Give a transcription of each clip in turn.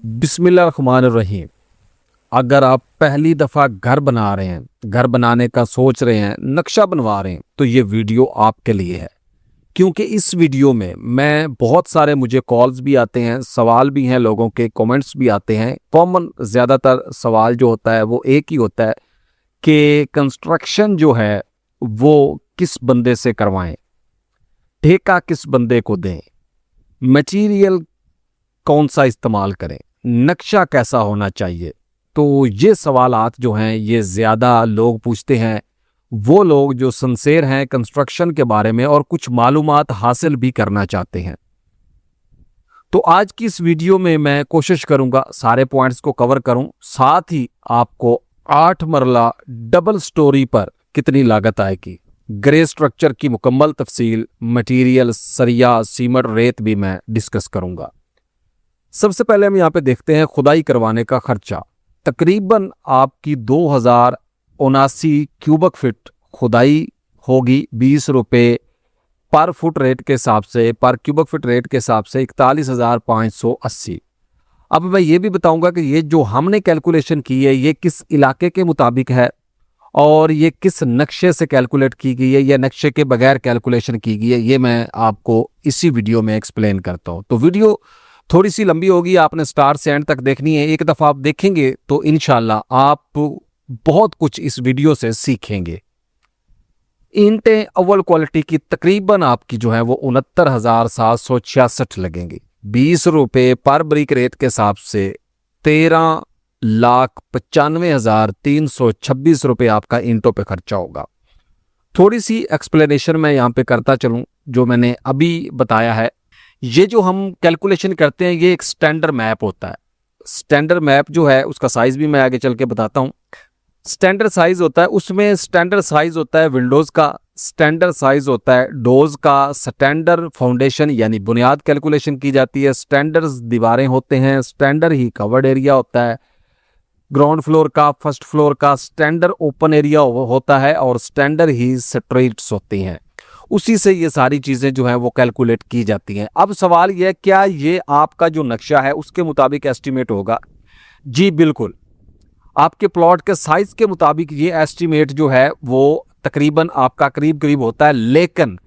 बिस्मिल्लाहिर्रहमानिर्रहीम। अगर आप पहली दफ़ा घर बना रहे हैं, घर बनाने का सोच रहे हैं, नक्शा बनवा रहे हैं, तो ये वीडियो आपके लिए है। क्योंकि इस वीडियो में मैं बहुत सारे मुझे कॉल्स भी आते हैं, सवाल भी हैं, लोगों के कमेंट्स भी आते हैं। कॉमन ज़्यादातर सवाल जो होता है वो एक ही होता है कि कंस्ट्रक्शन जो है वो किस बंदे से करवाएं, ठेका किस बंदे को दें, मटीरियल कौन सा इस्तेमाल करें, नक्शा कैसा होना चाहिए। तो ये सवालात जो हैं ये ज़्यादा लोग पूछते हैं, वो लोग जो सिंसियर हैं कंस्ट्रक्शन के बारे में और कुछ मालूमात हासिल भी करना चाहते हैं। तो आज की इस वीडियो में मैं कोशिश करूंगा सारे पॉइंट्स को कवर करूं, साथ ही आपको 8 मरला डबल स्टोरी पर कितनी लागत आएगी, ग्रे स्ट्रक्चर की मुकम्मल तफसील, मटीरियल, सरिया, सीमेंट, रेत भी मैं डिस्कस करूंगा। सबसे पहले हम यहाँ पे देखते हैं खुदाई करवाने का खर्चा। तकरीबन आपकी 2079 क्यूबिक फीट खुदाई होगी। 20 रुपये पर फुट रेट के हिसाब से, पर क्यूबिक फीट रेट के हिसाब से 41,580। अब मैं ये भी बताऊंगा कि ये जो हमने कैलकुलेशन की है ये किस इलाके के मुताबिक है और ये किस नक्शे से कैलकुलेट की गई है या नक्शे के बगैर कैलकुलेशन की गई है, ये मैं आपको इसी वीडियो में एक्सप्लेन करता हूँ। तो वीडियो थोड़ी सी लंबी होगी, आपने स्टार्ट से एंड तक देखनी है। एक दफ़ा आप देखेंगे तो इंशाल्लाह आप बहुत कुछ इस वीडियो से सीखेंगे। ईंटें अव्वल क्वालिटी की तकरीबन आपकी जो है वो 69,766 लगेंगी। 20 रुपये पर ब्रिक रेट के हिसाब से 13,95,326 रुपये आपका ईंटों पे खर्चा होगा। थोड़ी सी एक्सप्लेनेशन मैं यहाँ पे करता चलूँ जो मैंने अभी बताया है। ये जो हम कैलकुलेशन करते हैं ये एक स्टैंडर्ड मैप होता है। स्टैंडर्ड मैप जो है उसका साइज भी मैं आगे चल के बताता हूँ। स्टैंडर्ड साइज होता है, उसमें स्टैंडर्ड साइज होता है विंडोज़ का, स्टैंडर्ड साइज होता है डोज का, स्टैंडर्ड फाउंडेशन यानी बुनियाद कैलकुलेशन की जाती है, स्टैंडर्ड दीवारें होते हैं, स्टैंडर्ड ही कवर्ड एरिया होता है, ग्राउंड फ्लोर का, फर्स्ट फ्लोर का, स्टैंडर्ड ओपन एरिया होता है और स्टैंडर्ड ही स्ट्रीट्स होती हैं। उसी से ये सारी चीज़ें जो हैं वो कैलकुलेट की जाती हैं। अब सवाल ये है, क्या ये आपका जो नक्शा है उसके मुताबिक एस्टीमेट होगा? जी बिल्कुल, आपके प्लॉट के साइज़ के मुताबिक ये एस्टीमेट जो है वो तकरीबन आपका करीब करीब होता है, लेकिन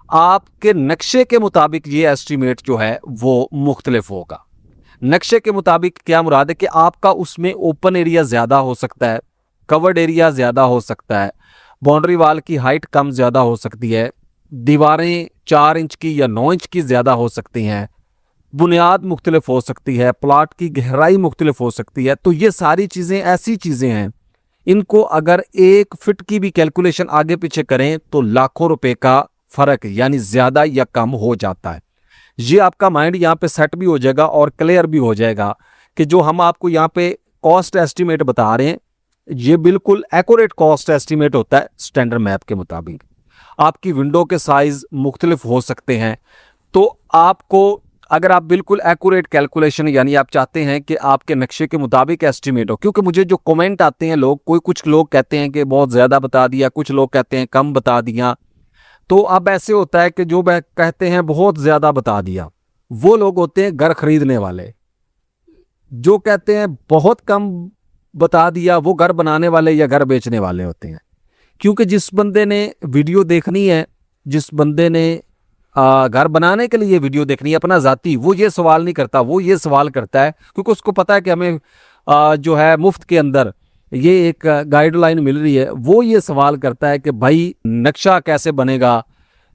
आपके नक्शे के मुताबिक ये एस्टीमेट जो है वो मुख्तलिफ होगा। नक्शे के मुताबिक क्या मुराद है कि आपका उसमें ओपन एरिया ज़्यादा हो सकता है, कवर्ड एरिया ज़्यादा हो सकता है, बाउंड्री वाल की हाइट कम ज़्यादा हो सकती है, दीवारें 4 इंच की या 9 इंच की ज़्यादा हो सकती हैं, बुनियाद मुख्तलिफ हो सकती है, प्लाट की गहराई मुख्तलिफ हो सकती है। तो ये सारी चीज़ें ऐसी चीज़ें हैं, इनको अगर 1 फिट की भी कैलकुलेशन आगे पीछे करें तो लाखों रुपए का फ़र्क यानी ज़्यादा या कम हो जाता है। ये आपका माइंड यहाँ पे सेट भी हो जाएगा और क्लियर भी हो जाएगा कि जो हम आपको यहाँ पे कॉस्ट एस्टीमेट बता रहे हैं ये बिल्कुल एक्यूरेट कॉस्ट एस्टीमेट होता है स्टैंडर्ड मैप के मुताबिक। आपकी विंडो के साइज़ मुख्तलिफ हो सकते हैं, तो आपको अगर आप बिल्कुल एक्यूरेट कैलकुलेशन यानी आप चाहते हैं कि आपके नक्शे के मुताबिक एस्टीमेट हो, क्योंकि मुझे जो कमेंट आते हैं लोग, कुछ लोग कहते हैं कि बहुत ज़्यादा बता दिया, कुछ लोग कहते हैं कम बता दिया। तो अब ऐसे होता है कि जो कहते हैं बहुत ज़्यादा बता दिया वो लोग होते हैं घर खरीदने वाले, जो कहते हैं बहुत कम बता दिया वो घर बनाने वाले या घर बेचने वाले होते हैं। क्योंकि जिस बंदे ने वीडियो देखनी है, जिस बंदे ने घर बनाने के लिए वीडियो देखनी है अपना ज़ाती, वो ये सवाल नहीं करता, वो ये सवाल करता है क्योंकि उसको पता है कि हमें जो है मुफ्त के अंदर ये एक गाइडलाइन मिल रही है। वो ये सवाल करता है कि भाई नक्शा कैसे बनेगा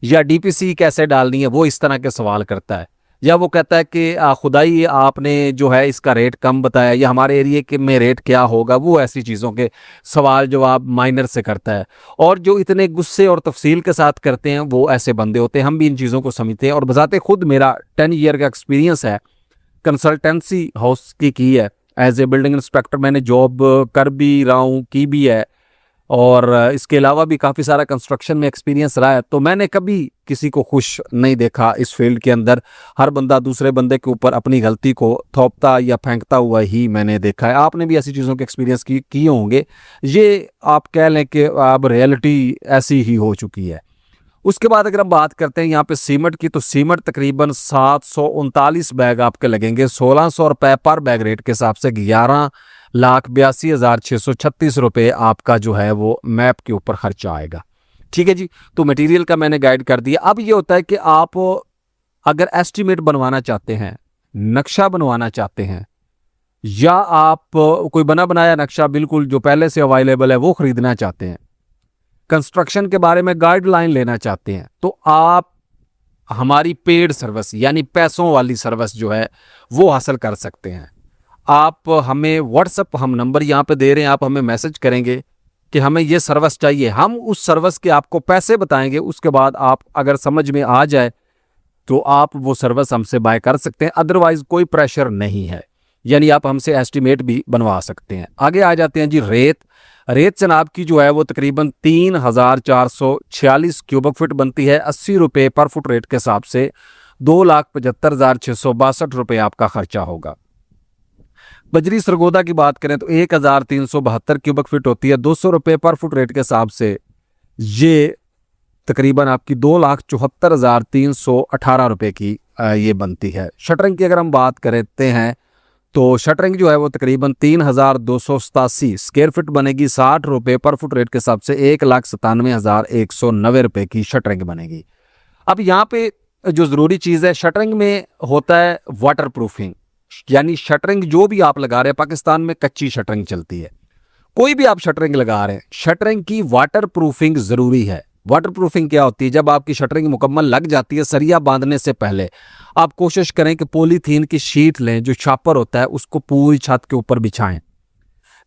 या डीपीसी कैसे डालनी है, वो इस तरह के सवाल करता है। या वो कहता है कि खुदाई आपने जो है इसका रेट कम बताया या हमारे एरिए के में रेट क्या होगा, वो ऐसी चीज़ों के सवाल जवाब माइनर से करता है। और जो इतने गुस्से और तफसील के साथ करते हैं वो ऐसे बंदे होते हैं। हम भी इन चीज़ों को समझते हैं और बजाते खुद मेरा 10 ईयर का एक्सपीरियंस है, कंसल्टेंसी हाउस की है। एज ए बिल्डिंग इंस्पेक्टर मैंने जॉब कर भी रहा हूँ, की भी है, और इसके अलावा भी काफ़ी सारा कंस्ट्रक्शन में एक्सपीरियंस रहा है। तो मैंने कभी किसी को खुश नहीं देखा इस फील्ड के अंदर। हर बंदा दूसरे बंदे के ऊपर अपनी गलती को थोपता या फेंकता हुआ ही मैंने देखा है। आपने भी ऐसी चीज़ों के एक्सपीरियंस किए होंगे। ये आप कह लें कि अब रियलिटी ऐसी ही हो चुकी है। उसके बाद अगर हम बात करते हैं यहाँ पे सीमेंट की, तो सीमेंट तकरीबन 739 बैग आपके लगेंगे 1600 रुपए पर बैग रेट के हिसाब से, 11,82,636 रुपए आपका जो है वो मैप के ऊपर खर्चा आएगा। ठीक है जी, तो मटेरियल का मैंने गाइड कर दिया। अब ये होता है कि आप अगर एस्टिमेट बनवाना चाहते हैं, नक्शा बनवाना चाहते हैं, या आप कोई बना बनाया नक्शा बिल्कुल जो पहले से अवेलेबल है वो खरीदना चाहते हैं, कंस्ट्रक्शन के बारे में गाइडलाइन लेना चाहते हैं, तो आप हमारी पेड सर्विस यानी पैसों वाली सर्विस जो है वो हासिल कर सकते हैं। आप हमें व्हाट्सएप, हम नंबर यहाँ पे दे रहे हैं, आप हमें मैसेज करेंगे कि हमें ये सर्विस चाहिए, हम उस सर्विस के आपको पैसे बताएंगे। उसके बाद आप अगर समझ में आ जाए तो आप वो सर्विस हमसे बाय कर सकते हैं, अदरवाइज कोई प्रेशर नहीं है, यानी आप हमसे एस्टिमेट भी बनवा सकते हैं। आगे आ जाते हैं जी रेत जनाब की जो है वो तकरीबन 3,446 क्यूबिक फीट बनती है, 80 रुपये पर फुट रेट के हिसाब से 2,75,662 रुपये आपका खर्चा होगा। बजरी सरगोदा की बात करें तो 1,372 क्यूबिक फीट होती है, 200 रुपये पर फुट रेट के हिसाब से ये तकरीबन आपकी 2,74,318 रुपये की ये बनती है। शटरिंग की अगर हम बात करते हैं तो शटरिंग जो है वो तकरीबन 3,287 स्क्वायर फीट बनेगी, 60 रुपये पर फुट रेट के हिसाब से 1,97,190 रुपये की शटरिंग बनेगी। अब यहाँ पे जो ज़रूरी चीज़ है शटरिंग में होता है वाटर प्रूफिंग, यानी शटरिंग जो भी आप लगा रहे हैं, पाकिस्तान में कच्ची शटरिंग चलती है, कोई भी आप शटरिंग लगा रहे हैं, शटरिंग की वाटर प्रूफिंग ज़रूरी है। वाटर प्रूफिंग क्या होती है? जब आपकी शटरिंग मुकम्मल लग जाती है, सरिया बांधने से पहले आप कोशिश करें कि पॉलीथीन की शीट लें, जो छापर होता है उसको पूरी छत के ऊपर बिछाएं।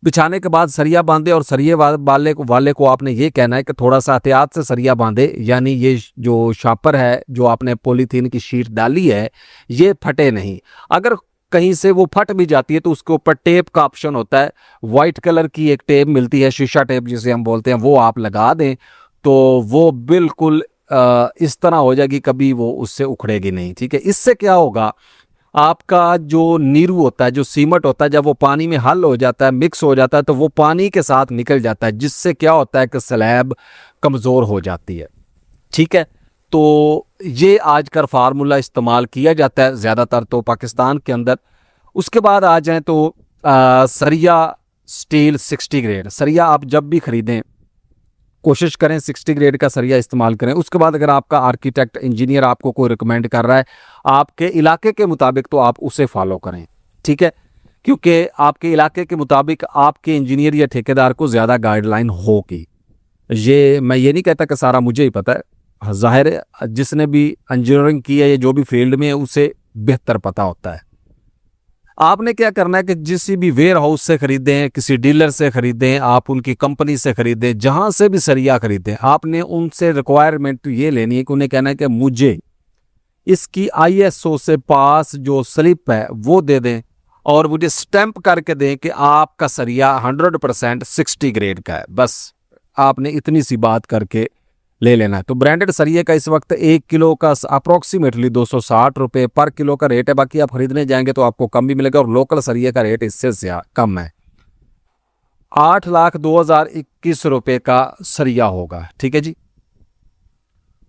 बिछाने के बाद सरिया बांधे, और सरिये वाले को आपने ये कहना है कि थोड़ा सा एहतियात से सरिया बांधे, यानी ये जो छापर है जो आपने पॉलीथीन की शीट डाली है ये फटे नहीं। अगर कहीं से वो फट भी जाती है तो उसके ऊपर टेप का ऑप्शन होता है, वाइट कलर की एक टेप मिलती है, शीशा टेप जिसे हम बोलते हैं, वो आप लगा दें तो वो बिल्कुल इस तरह हो जाएगी, कभी वो उससे उखड़ेगी नहीं। ठीक है, इससे क्या होगा, आपका जो नीरू होता है, जो सीमेंट होता है, जब वो पानी में हल हो जाता है, मिक्स हो जाता है, तो वो पानी के साथ निकल जाता है, जिससे क्या होता है कि स्लैब कमज़ोर हो जाती है। ठीक है, तो ये आजकल फार्मूला इस्तेमाल किया जाता है ज़्यादातर तो पाकिस्तान के अंदर। उसके बाद आ जाएं तो सरिया स्टील 60 ग्रेड सरिया आप जब भी ख़रीदें कोशिश करें 60 ग्रेड का सरिया इस्तेमाल करें। उसके बाद अगर आपका आर्किटेक्ट इंजीनियर आपको कोई रिकमेंड कर रहा है आपके इलाके के मुताबिक, तो आप उसे फॉलो करें। ठीक है, क्योंकि आपके इलाके के मुताबिक आपके इंजीनियर या ठेकेदार को ज़्यादा गाइडलाइन होगी। ये मैं ये नहीं कहता कि सारा मुझे ही पता है, ज़ाहिर है जिसने भी इंजीनियरिंग की है या जो भी फील्ड में है उसे बेहतर पता होता है। आपने क्या करना है कि जिस भी वेयर हाउस से खरीदें, किसी डीलर से खरीदें, आप उनकी कंपनी से खरीदें, जहां से भी सरिया खरीदें, आपने उनसे रिक्वायरमेंट ये लेनी है कि उन्हें कहना है कि मुझे इसकी ISO से पास जो स्लिप है वो दे दें, और मुझे स्टैंप करके दें कि आपका सरिया 100% 60 ग्रेड का है। बस आपने इतनी सी बात करके ले लेना है। तो ब्रांडेड सरिये का इस वक्त 1 किलो का अप्रोक्सीमेटली 260 रुपये पर किलो का रेट है। बाकी आप खरीदने जाएंगे तो आपको कम भी मिलेगा, और लोकल सरिये का रेट इससे कम है। 8,02,021 रुपये का सरिया होगा। ठीक है जी,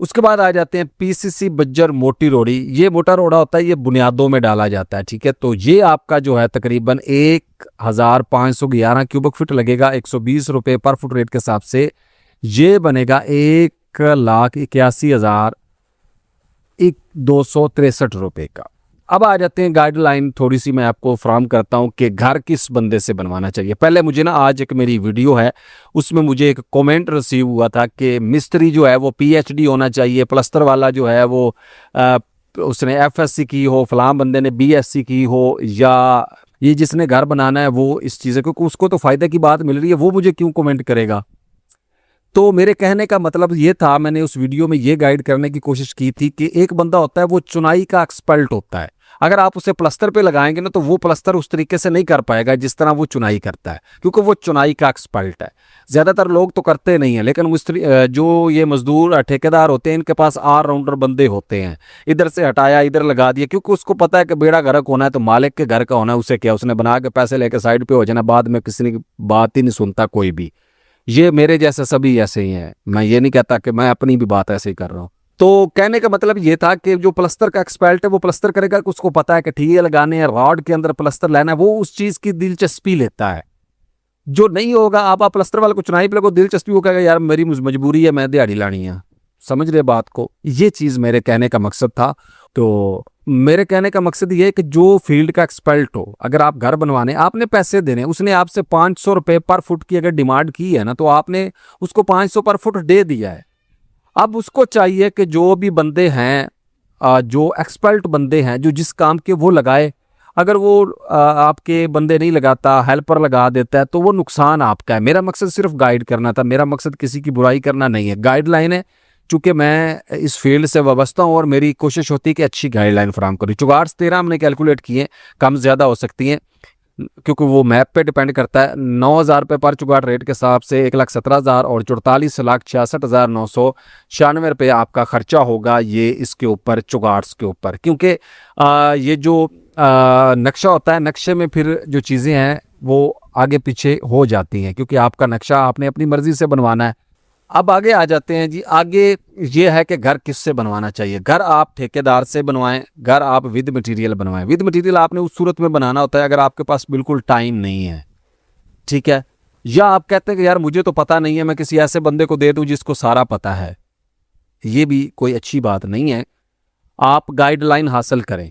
उसके बाद आ जाते हैं PCC बज्जर मोटी रोड़ी। ये मोटा रोड़ा होता है, ये बुनियादों में डाला जाता है। ठीक है, तो ये आपका जो है तकरीबन 1,511 क्यूबिक फीट लगेगा, 120 रुपये पर फुट रेट के हिसाब से ये बनेगा 1,81,263 रुपये का। अब आ जाते हैं गाइडलाइन, थोड़ी सी मैं आपको फ्राहम करता हूं कि घर किस बंदे से बनवाना चाहिए। पहले मुझे ना आज एक मेरी वीडियो है उसमें मुझे एक कमेंट रिसीव हुआ था कि मिस्त्री जो है वो PhD होना चाहिए, प्लस्तर वाला जो है वो उसने FSC की हो, फलां बंदे ने BSc की हो, या ये जिसने घर बनाना है वो इस चीज़, क्योंकि उसको तो फ़ायदे की बात मिल रही है, वो मुझे क्यों कमेंट करेगा। तो मेरे कहने का मतलब ये था, मैंने उस वीडियो में ये गाइड करने की कोशिश की थी कि एक बंदा होता है वो चुनाई का एक्सपर्ट होता है। अगर आप उसे प्लस्तर पे लगाएंगे ना तो वो प्लस्तर उस तरीके से नहीं कर पाएगा जिस तरह वो चुनाई करता है, क्योंकि वो चुनाई का एक्सपर्ट है। ज़्यादातर लोग तो करते नहीं हैं, लेकिन मिस्त्री जो ये मजदूर ठेकेदार होते हैं इनके पास ऑलराउंडर बंदे होते हैं। इधर से हटाया इधर लगा दिया, क्योंकि उसको पता है कि बेड़ा गर्क होना है तो मालिक के घर का होना है। उसे क्या, उसने बना के पैसे लेके साइड पे हो जाना, बाद में किसी की बात ही नहीं सुनता कोई भी। ये मेरे जैसे सभी ऐसे ही हैं, मैं ये नहीं कहता कि मैं अपनी भी बात ऐसे ही कर रहा हूँ। तो कहने का मतलब ये था कि जो प्लस्तर का एक्सपर्ट है वो प्लस्तर करेगा कि उसको पता है कि ठीके लगाने हैं, रॉड के अंदर प्लस्तर लेना है, वो उस चीज़ की दिलचस्पी लेता है। जो नहीं होगा, आप प्लस्तर वाले को चुनाई पे को दिलचस्पी वो कहेगा यार मेरी मजबूरी है, मैं दिहाड़ी लानी है। समझ रहे बात को? ये चीज़ मेरे कहने का मकसद था। तो मेरे कहने का मकसद ये है कि जो फील्ड का एक्सपर्ट हो, अगर आप घर बनवाने, आपने पैसे देने, उसने आपसे 500 रुपये पर फुट की अगर डिमांड की है ना, तो आपने उसको 500 पर फुट दे दिया है। अब उसको चाहिए कि जो भी बंदे हैं, जो एक्सपर्ट बंदे हैं, जो जिस काम के वो लगाए। अगर वो आपके बंदे नहीं लगाता, हेल्पर लगा देता है, तो वो नुकसान आपका है। मेरा मकसद सिर्फ गाइड करना था, मेरा मकसद किसी की बुराई करना नहीं है। गाइडलाइन है, चूंकि मैं इस फील्ड से वाबस्ता हूँ और मेरी कोशिश होती है कि अच्छी गाइडलाइन फराम करूँ। चुगाड़ 13 हमने कैलकुलेट किए, कम ज़्यादा हो सकती हैं क्योंकि वो मैप पे डिपेंड करता है। 9,000 रुपये पर चुगाड़ रेट के हिसाब से 1,17,000 और 44,66,996 रुपये आपका खर्चा होगा ये इसके ऊपर, चुगाड़्स के ऊपर। क्योंकि ये जो नक्शा होता है, नक्शे में फिर जो चीज़ें हैं वो आगे पीछे हो जाती हैं, क्योंकि आपका नक्शा आपने अपनी मर्ज़ी से बनवाना है। अब आगे आ जाते हैं जी। आगे ये है कि घर किससे बनवाना चाहिए। घर आप ठेकेदार से बनवाएं, घर आप विद मटेरियल बनवाएं। विद मटेरियल आपने उस सूरत में बनाना होता है अगर आपके पास बिल्कुल टाइम नहीं है, ठीक है, या आप कहते हैं कि यार मुझे तो पता नहीं है, मैं किसी ऐसे बंदे को दे दूं जिसको सारा पता है। ये भी कोई अच्छी बात नहीं है। आप गाइडलाइन हासिल करें।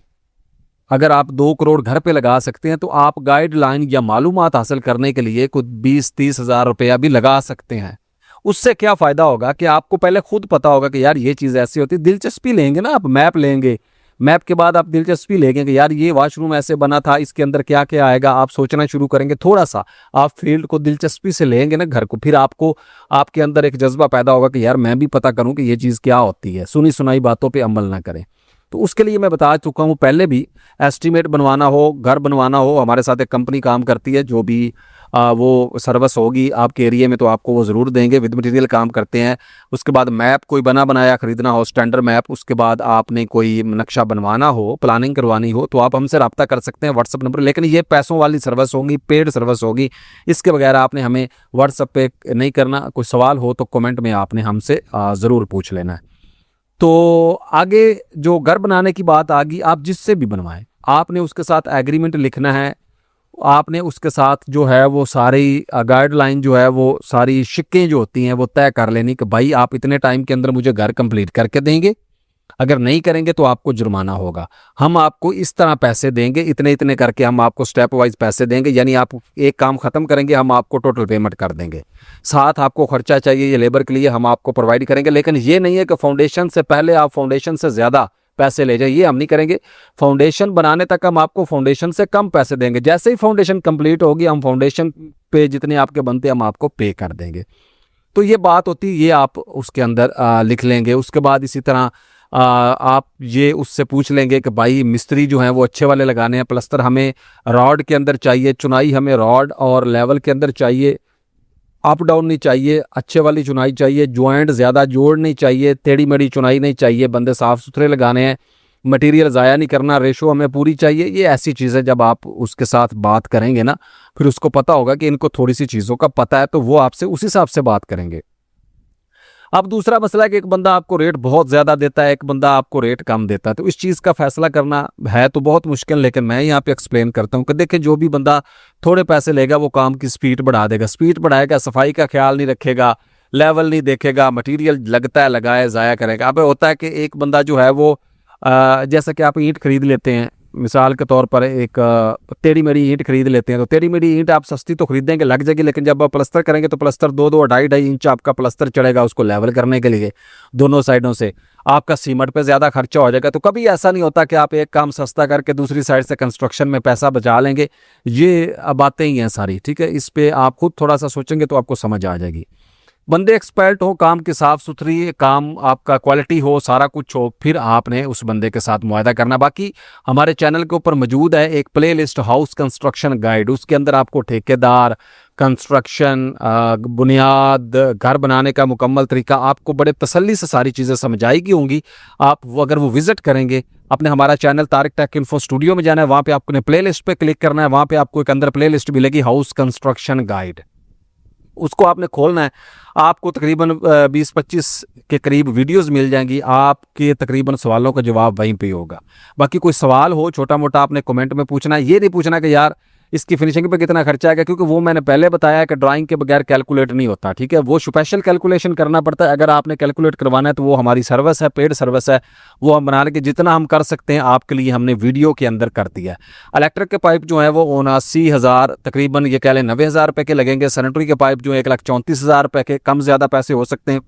अगर आप 2 करोड़ घर पे लगा सकते हैं तो आप गाइडलाइन या मालूमात हासिल करने के लिए कुछ 20-30 हज़ार रुपया भी लगा सकते हैं। उससे क्या फ़ायदा होगा कि आपको पहले खुद पता होगा कि यार ये चीज़ ऐसी होती है। दिलचस्पी लेंगे ना, आप मैप लेंगे, मैप के बाद आप दिलचस्पी लेंगे कि यार ये वॉशरूम ऐसे बना था, इसके अंदर क्या क्या आएगा, आप सोचना शुरू करेंगे। थोड़ा सा आप फील्ड को दिलचस्पी से लेंगे ना घर को, फिर आपको आपके अंदर एक जज्बा पैदा होगा कि यार मैं भी पता करूं कि ये चीज़ क्या होती है। सुनी सुनाई बातों पर अमल ना करें। तो उसके लिए मैं बता चुका हूँ पहले भी, एस्टीमेट बनवाना हो, घर बनवाना हो, हमारे साथ एक कंपनी काम करती है, जो भी वो सर्विस होगी आपके एरिया में तो आपको वो ज़रूर देंगे। विद मटेरियल काम करते हैं। उसके बाद मैप कोई बना बनाया ख़रीदना हो, स्टैंडर्ड मैप, उसके बाद आपने कोई नक्शा बनवाना हो, प्लानिंग करवानी हो, तो आप हमसे रब्ता कर सकते हैं व्हाट्सअप नंबर। लेकिन ये पैसों वाली सर्विस होगी, पेड सर्विस होगी। इसके बगैर आपने हमें व्हाट्सअप पे नहीं करना। कोई सवाल हो तो कमेंट में आपने हमसे ज़रूर पूछ लेना है। तो आगे जो घर बनाने की बात आ गई, आप जिससे भी बनवाएं, आपने उसके साथ एग्रीमेंट लिखना है। आपने उसके साथ जो है वो सारी गाइडलाइन जो है वो सारी शिक्कें जो होती हैं वो तय कर लेनी कि भाई आप इतने टाइम के अंदर मुझे घर कंप्लीट करके देंगे, अगर नहीं करेंगे तो आपको जुर्माना होगा। हम आपको इस तरह पैसे देंगे, इतने इतने करके हम आपको स्टेप वाइज पैसे देंगे। यानी आप एक काम ख़त्म करेंगे, हम आपको टोटल पेमेंट कर देंगे। साथ आपको खर्चा चाहिए ये लेबर के लिए, हम आपको प्रोवाइड करेंगे। लेकिन ये नहीं है कि फाउंडेशन से पहले आप फाउंडेशन से ज़्यादा पैसे ले जाइए, हम नहीं करेंगे। फाउंडेशन बनाने तक हम आपको फाउंडेशन से कम पैसे देंगे। जैसे ही फाउंडेशन कंप्लीट होगी, हम फाउंडेशन पे जितने आपके बनते हम आपको पे कर देंगे। तो ये बात होती है, ये आप उसके अंदर लिख लेंगे। उसके बाद इसी तरह आप ये उससे पूछ लेंगे कि भाई मिस्त्री जो हैं वो अच्छे वाले लगाने हैं, प्लस्तर हमें रॉड के अंदर चाहिए, चुनाई हमें रॉड और लेवल के अंदर चाहिए, अप डाउन नहीं चाहिए, अच्छे वाली चुनाई चाहिए, ज्वाइंट ज़्यादा जोड़ नहीं चाहिए, टेढ़ी मेढ़ी चुनाई नहीं चाहिए, बंदे साफ़ सुथरे लगाने हैं, मटेरियल ज़ाया नहीं करना, रेशो हमें पूरी चाहिए। ये ऐसी चीज़ें जब आप उसके साथ बात करेंगे ना, फिर उसको पता होगा कि इनको थोड़ी सी चीज़ों का पता है, तो वो आपसे उस हिसाब से बात करेंगे। अब दूसरा मसला है कि एक बंदा आपको रेट बहुत ज़्यादा देता है, एक बंदा आपको रेट कम देता है। तो इस चीज़ का फैसला करना है तो बहुत मुश्किल, लेकिन मैं यहाँ पे एक्सप्लेन करता हूँ कि देखिए जो भी बंदा थोड़े पैसे लेगा वो काम की स्पीड बढ़ा देगा। स्पीड बढ़ाएगा, सफाई का ख्याल नहीं रखेगा, लेवल नहीं देखेगा, मटीरियल लगता है लगाए ज़ाया करेगा। अब होता है कि एक बंदा जो है वो जैसा कि आप ईंट खरीद लेते हैं, मिसाल के तौर पर एक टेढ़ी मेढ़ी ईंट खरीद लेते हैं, तो टेढ़ी मेढ़ी ईंट आप सस्ती तो खरीदेंगे, लग जाएगी, लेकिन जब आप प्लस्तर करेंगे तो प्लस्तर 2-2 2.5 इंच आपका प्लस्तर चढ़ेगा उसको लेवल करने के लिए दोनों साइडों से। आपका सीमेंट पे ज़्यादा खर्चा हो जाएगा। तो कभी ऐसा नहीं होता कि आप एक काम सस्ता करके दूसरी साइड से कंस्ट्रक्शन में पैसा बचा लेंगे। ये बातें ही हैं सारी, ठीक है। इस पर आप खुद थोड़ा सा सोचेंगे तो आपको समझ आ जाएगी। बंदे एक्सपर्ट हो, काम की साफ़ सुथरी, काम आपका क्वालिटी हो, सारा कुछ हो, फिर आपने उस बंदे के साथ मुआहदा करना। बाकी हमारे चैनल के ऊपर मौजूद है एक प्लेलिस्ट हाउस कंस्ट्रक्शन गाइड, उसके अंदर आपको ठेकेदार, कंस्ट्रक्शन, बुनियाद, घर बनाने का मुकम्मल तरीका आपको बड़े तसल्ली से सारी चीज़ें समझाई होंगी। आप अगर वो विज़िट करेंगे, अपने हमारा channel Tariq take info studio में जाना है, वहाँ पे आपने प्ले लिस्ट पर क्लिक करना है, वहाँ पे आपको एक अंदर प्ले लिस्ट मिलेगी हाउस कंस्ट्रक्शन गाइड। उसको आपने खोलना है। आपको तकरीबन 20-25 के करीब वीडियोस मिल जाएंगी, आपके तकरीबन सवालों का जवाब वहीं पे होगा। बाकी कोई सवाल हो छोटा मोटा आपने कमेंट में पूछना है, ये नहीं पूछना कि यार इसकी फिनिशिंग पे कितना खर्चा आएगा, क्योंकि वो मैंने पहले बताया है कि ड्राइंग के बगैर कैलकुलेट नहीं होता, ठीक है। वो स्पेशल कैलकुलेशन करना पड़ता है। अगर आपने कैलकुलेट करवाना है तो वो हमारी सर्विस है, पेड सर्विस है, वो हम बना लेंगे। जितना हम कर सकते हैं आपके लिए हमने वीडियो के अंदर कर दिया है। इलेक्ट्रिक के पाइप जो है वो 79,000 तकरीबन ये कह लें 90,000 रुपये के लगेंगे। सैनिटरी के पाइप जो है 1,34,000 रुपये के, कम ज़्यादा पैसे हो सकते हैं।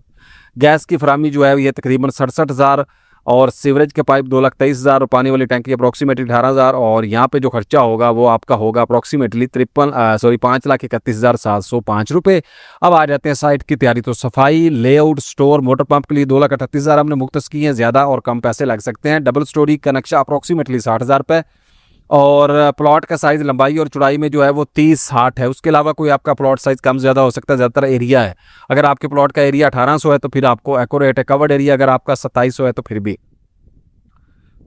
गैस की फरामी जो है ये तकरीबन 67,000, और सीवरेज के पाइप 2,23,000, और पानी वाली टैंकी अप्रॉक्सीमेटली 18,000। और यहाँ पे जो खर्चा होगा वो आपका होगा अप्रॉक्सीमेटली 5,31,705 रुपये। अब आ जाते हैं साइट की तैयारी। तो सफाई, लेआउट, स्टोर, मोटर पंप के लिए 2,38,000 हमने मुख्तस की हैं। ज़्यादा और कम पैसे लग सकते हैं। डबल स्टोरी का नक्शा अप्रॉक्सीमेटली 60,000 रुपये, और प्लॉट का साइज़ लंबाई और चौड़ाई में जो है वो 30-60 है। उसके अलावा कोई आपका प्लॉट साइज़ कम ज़्यादा हो सकता है, ज़्यादातर एरिया है। अगर आपके प्लॉट का एरिया 1800 है तो फिर आपको एक्यूरेट है। कवर्ड एरिया अगर आपका 2700 है तो फिर भी।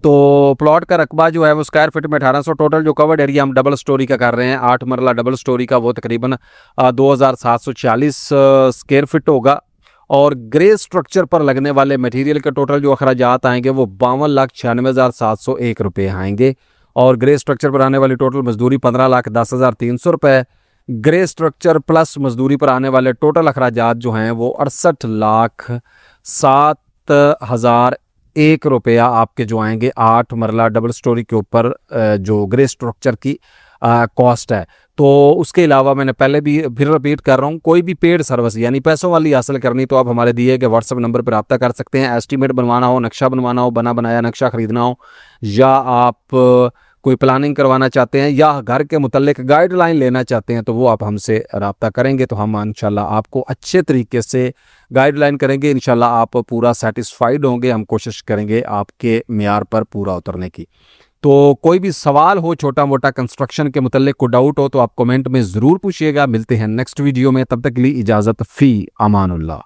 तो प्लॉट का रकबा जो है वो स्क्वायर फीट में 1800। टोटल जो कवर्ड एरिया हम डबल स्टोरी का कर रहे हैं, 8 मरला डबल स्टोरी का, वो तकरीबन 2,740 स्क्वायर फीट होगा। और ग्रे स्ट्रक्चर पर लगने वाले मटेरियल के टोटल जो अखराजात आएंगे वो 52,96,701 रुपये आएंगे। और ग्रे स्ट्रक्चर पर आने वाली टोटल मजदूरी 15,10,300 रुपये। ग्रे स्ट्रक्चर प्लस मजदूरी पर आने वाले टोटल अखराजात जो हैं वो 68,07,001 रुपया आपके जो आएंगे 8 मरला डबल स्टोरी के ऊपर जो ग्रे स्ट्रक्चर की कॉस्ट है। तो उसके अलावा मैंने पहले भी फिर रिपीट कर रहा हूँ, कोई भी पेड सर्विस यानी पैसों वाली हासिल करनी तो आप हमारे दिए गए व्हाट्सएप नंबर पर रब्ता कर सकते हैं। एस्टीमेट बनवाना हो, नक्शा बनवाना हो, बना बनाया नक्शा ख़रीदना हो, या आप कोई प्लानिंग करवाना चाहते हैं, या घर के मुतल्लिक गाइडलाइन लेना चाहते हैं, तो वो आप हमसे रब्ता करेंगे तो हम इंशाल्लाह आपको अच्छे तरीके से गाइडलाइन करेंगे। इंशाल्लाह आप पूरा सेटिस्फाइड होंगे। हम कोशिश करेंगे आपके मियार पर पूरा उतरने की। तो कोई भी सवाल हो छोटा मोटा कंस्ट्रक्शन के मुतल्लिक, को डाउट हो तो आप कमेंट में ज़रूर पूछिएगा। मिलते हैं नेक्स्ट वीडियो में, तब तक के लिए इजाज़त, फ़ी अमानुल्लाह।